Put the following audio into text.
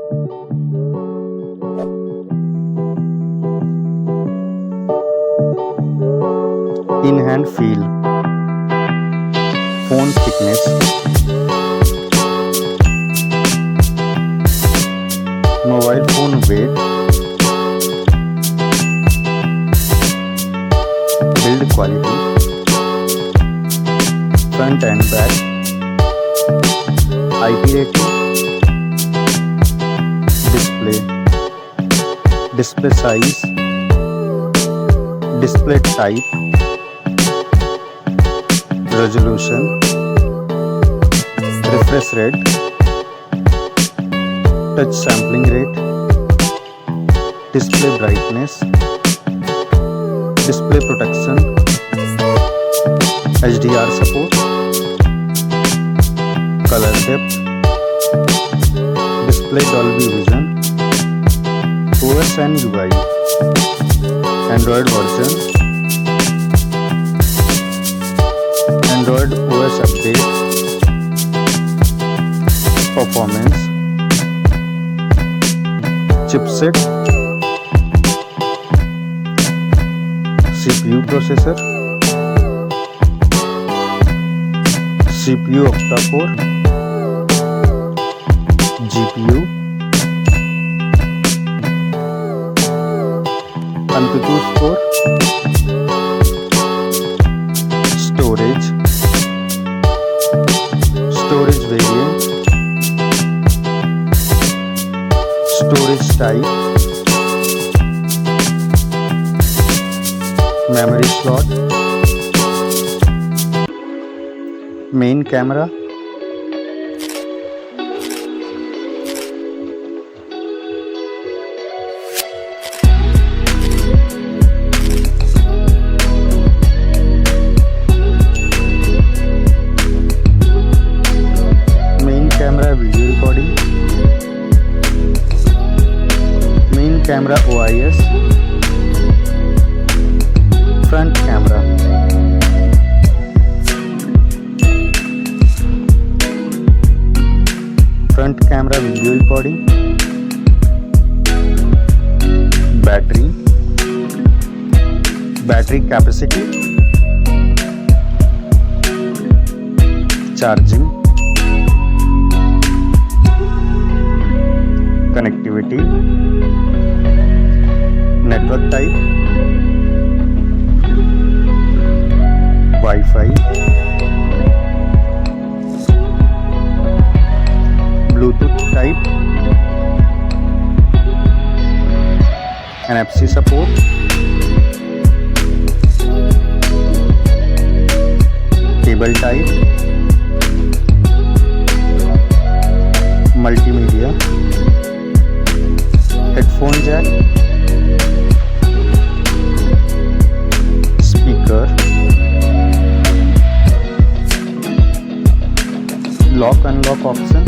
In hand feel, phone thickness, mobile phone weight, build quality, front and back, IP rating, display size, display type, resolution, refresh rate, touch sampling rate, display brightness, display protection, HDR support, color depth, display Dolby Vision, OS and UI, Android version, Android OS update, performance, chipset, CPU processor, CPU octa-core, GPU, AnTuTu score, storage variant, storage type, memory slot, main camera, video recording, main camera OIS, front camera, front camera video recording, battery capacity, charging, connectivity, network type, Wi-Fi, Bluetooth type, NFC support, cable type, multimedia, headphone jack, speaker, lock unlock option,